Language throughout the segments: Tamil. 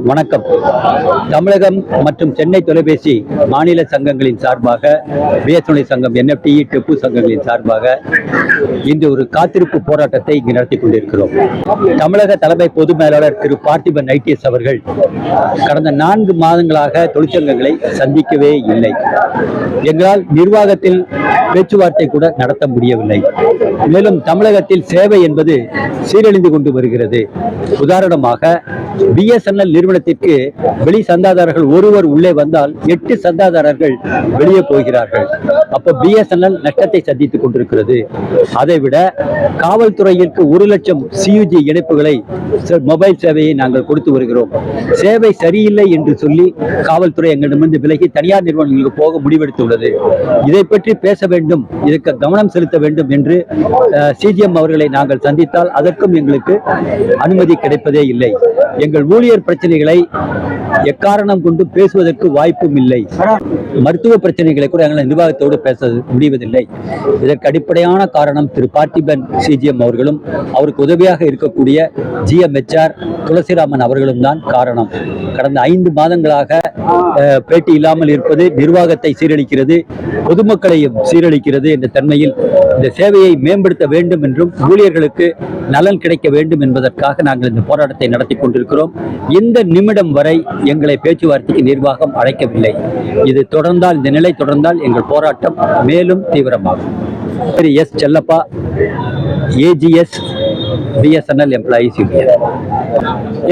வணக்கம். தமிழகம் மற்றும் சென்னை தொலைபேசி மாநில சங்கங்களின் சார்பாக, பிஎஸ்என்எல் சங்கம், என்எஃப்டிஇ, டெப்பு சங்கங்களின் சார்பாக இன்று ஒரு காத்திருப்பு போராட்டத்தை இங்கு நடத்தி கொண்டிருக்கிறோம். தமிழக தலைமை பொது மேலாளர் திரு பார்த்திபன் ஐடிஎஸ் அவர்கள் கடந்த 4 மாதங்களாக தொழிற்சங்கங்களை சந்திக்கவே இல்லை. எங்களால் நிர்வாகத்தில் பேச்சுவார்த்தை கூட நடத்த முடியவில்லை. மேலும் தமிழகத்தில் சேவை என்பது சீரழிந்து கொண்டு வருகிறது. உதாரணமாக, பிஎஸ்என்எல் நிறுவனத்திற்கு வெளி சந்தாதாரர்கள் ஒருவர் உள்ளே வந்தால் 8 சந்தாதாரர்கள் வெளியே போகிறார்கள். அப்ப பிஎஸ்என்எல் நஷ்டத்தை சந்தித்துக் கொண்டிருக்கிறது. அதைவிட காவல்துறையிற்கு 1 லட்சம் சியுஜி இணைப்புகளை, மொபைல் சேவையை நாங்கள் கொடுத்து வருகிறோம். சேவை சரியில்லை என்று சொல்லி காவல்துறை எங்களிடமிருந்து விலகி தனியார் நிறுவனங்களுக்கு போக முடிவெடுத்துள்ளது. இதை பற்றி பேச வேண்டும், இதற்கு கவனம் செலுத்த வேண்டும் என்று சிஜிஎம் அவர்களை நாங்கள் சந்தித்தால் அதற்கும் எங்களுக்கு அனுமதி கிடைப்பதே இல்லை. எங்கள் ஊழியர் பிரச்சனைகளை எக்காரணம் கொண்டு பேசுவதற்கு வாய்ப்பும் இல்லை. மருத்துவ பிரச்சனைகளை கூட எங்கள் நிர்வாகத்தோடு பேச முடிவதில்லை. இதற்கு அடிப்படையான காரணம் திரு பார்த்திபன் சிஜிஎம் அவர்களும் அவருக்கு உதவியாக இருக்கக்கூடிய ஜிஎம்ஹெச்ஆர் துளசிராமன் அவர்களும் தான் காரணம். கடந்த 5 மாதங்களாக பேட்டி இல்லாமல் இருப்பது நிர்வாகத்தை சீரழிக்கிறது, பொதுமக்களையும் சீரழிக்கிறது என்ற தன்மையில் இந்த சேவையை மேம்படுத்த வேண்டும் என்றும் ஊழியர்களுக்கு நலன் கிடைக்க வேண்டும் என்பதற்காக நாங்கள் இந்த போராட்டத்தை நடத்தி கொண்டிருக்கிறோம். இந்த நிமிடம் வரை எங்களை பேச்சுவார்த்தைக்கு நிர்வாகம் அழைக்கவில்லை. இது தொடர்ந்தால், இந்த நிலை தொடர்ந்தால் எங்கள் போராட்டம் மேலும் தீவிரமாகும். S Chellappa, AGS BSNL employees union.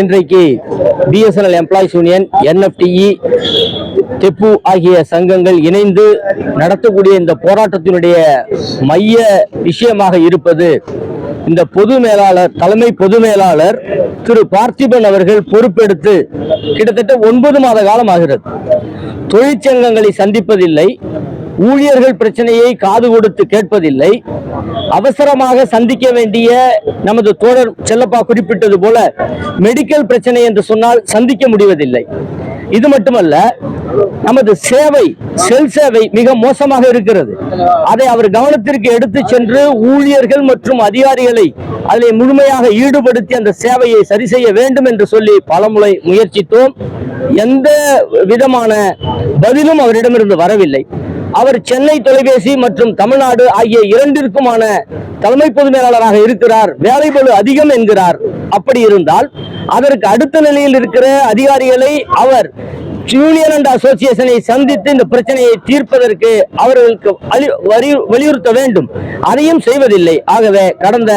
இன்றைக்கு பிஎஸ்என்எல் எம்ப்ளாயிஸ் யூனியன், என்எஃப்டிஇ, டெப்பு ஆகிய சங்கங்கள் இணைந்து நடத்தக்கூடிய இந்த போராட்டத்தினுடைய மைய விஷயமாக இருப்பது, இந்த பொது மேலாளர், தலைமை பொது மேலாளர் திரு பார்த்திபன் அவர்கள் பொறுப்பெடுத்து கிட்டத்தட்ட 9 மாத காலம் ஆகிறது. தொழிற்சங்கங்களை சந்திப்பதில்லை, ஊழியர்கள் பிரச்சனையை காது கொடுத்து கேட்பதில்லை. அவசரமாக சந்திக்க வேண்டிய நமது தோழர் செல்லப்பா குறிப்பிட்டது போல மெடிக்கல் பிரச்சனை என்று சொன்னால் சந்திக்க முடிவதில்லை. இது மட்டுமல்ல, நமது சேவை, செல் சேவை மிக மோசமாக இருக்கிறது. அதை அவர் கவனத்திற்கு எடுத்து சென்று ஊழியர்கள் மற்றும் அதிகாரிகளை அதில் முழுமையாக ஈடுபடுத்தி அந்த சேவையை சரி செய்ய வேண்டும் என்று சொல்லி பலமுறை முயற்சித்தோம். எந்த விதமான பதிலும் அவரிடமிருந்து வரவில்லை. அவர் சென்னை தொலைபேசி மற்றும் தமிழ்நாடு ஆகிய 2ற்குமான தலைமை பொது மேலாளராக இருக்கிறார். வேலைபளு அதிகம் என்கிறார். அப்படி இருந்தால் அதற்கு அடுத்த நிலையில் இருக்கிற அதிகாரிகளை அவர் யூனியன் அண்ட் அசோசியேஷனை சந்தித்து இந்த பிரச்சனையை தீர்ப்பதற்கு அவர்களுக்கு வலியுறுத்த வேண்டும். அதையும் செய்வதில்லை. ஆகவே கடந்த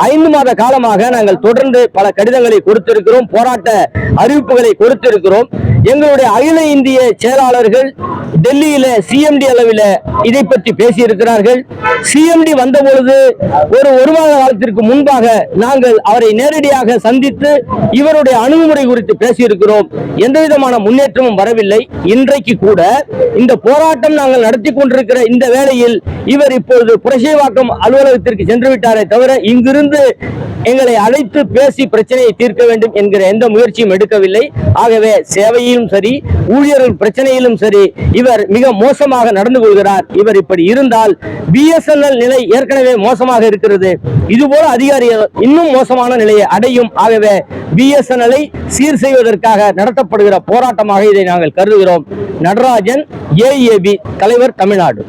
5 மாத காலமாக நாங்கள் தொடர்ந்து பல கடிதங்களை கொடுத்திருக்கிறோம், போராட்ட அறிவிப்புகளை கொடுத்திருக்கிறோம். எங்களுடைய அகில இந்திய செயலாளர்கள் டெல்லியில சிஎம்டி அளவில் இதை பற்றி பேசியிருக்கிறார்கள். சிஎம்டி வந்த பொழுது ஒரு மாத காலத்திற்கு முன்பாக நாங்கள் அவரை நேரடியாக சந்தித்து இவருடைய அணுகுமுறை குறித்து பேசியிருக்கிறோம். எந்த விதமான முன்னேற்றமும் வரவில்லை. இன்றைக்கு கூட இந்த போராட்டம் நாங்கள் நடத்தி கொண்டிருக்கிற இந்த வேளையில் இவர் இப்பொழுது புரசைவாக்கம் அலுவலகத்திற்கு சென்று விட்டாரே தவிர இங்கிருந்து எங்களை அழைத்து பேசி பிரச்சனையை தீர்க்க வேண்டும் என்கிற எந்த முயற்சியும் எடுக்கவில்லை. ஆகவே சேவையிலும் சரி, ஊழியர்கள் பிரச்சனையிலும் சரி, இவர் மிக மோசமாக நடந்து கொள்கிறார். இவர் இப்படி இருந்தால் பிஎஸ்என்எல் நிலை ஏற்கனவே மோசமாக இருக்கிறது. இதுபோல அதிகாரிகள் இன்னும் மோசமான நிலையை அடையும். ஆகவே பிஎஸ்என்எல்லை சீர் செய்வதற்காக நடத்தப்படுகிற போராட்டமாக இதை நாங்கள் கருதுகிறோம். நடராஜன், ஏஏபி தலைவர், தமிழ்நாடு.